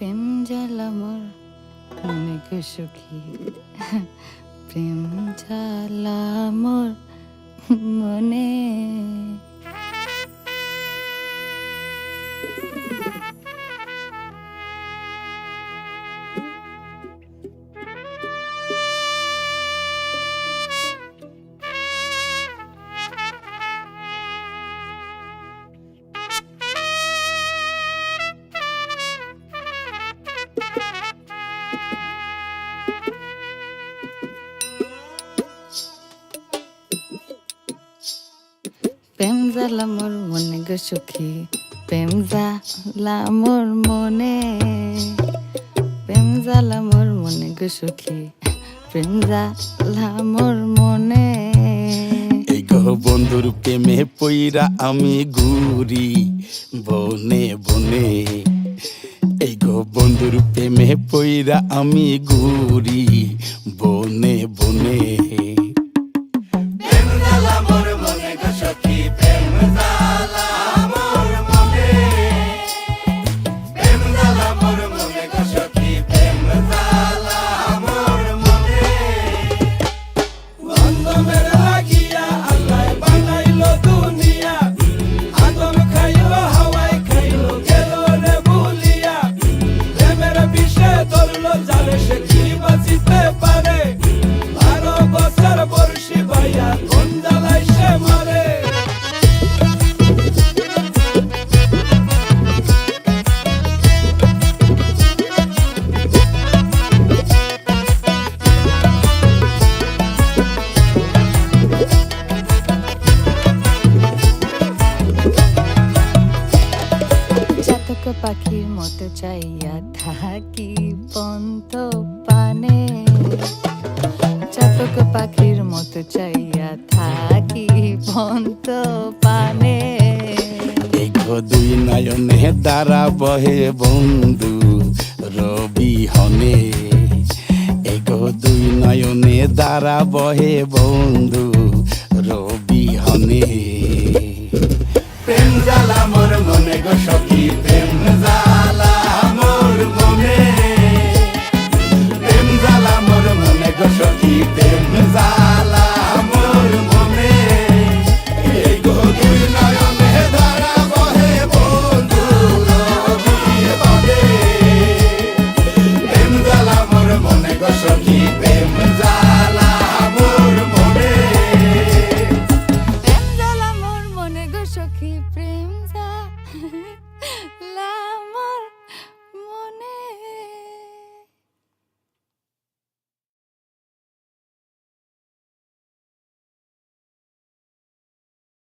প্রেম জ্বালা মোর অনেক সুখী, প্রেম জ্বালা মোর মনে। প্রেম জ্বালা মোর মনে গো সুখী, প্রেম জ্বালা মোর মনে, প্রেম জ্বালা মোর মনে গো সুখী, প্রেম জ্বালা মোর মনে। এই গো বন্ধুর প্রেমে পইরা আমি ঘুরি বনে বনে। এই গো বন্ধুর প্রেমে পইরা আমি ঘুরি বনে বনে। চাতক পাখির মতো চাইয়া থাকি পন্ত পানে, চাতক পাখির মতো চাইয়া থাকি পন্ত পানে। এই গো দুই নয়নে দ্বারা বহে বন্ধু রবি হনে। এই গো দুই নয়নে দ্বারা বহে বন্ধু রবি হনে।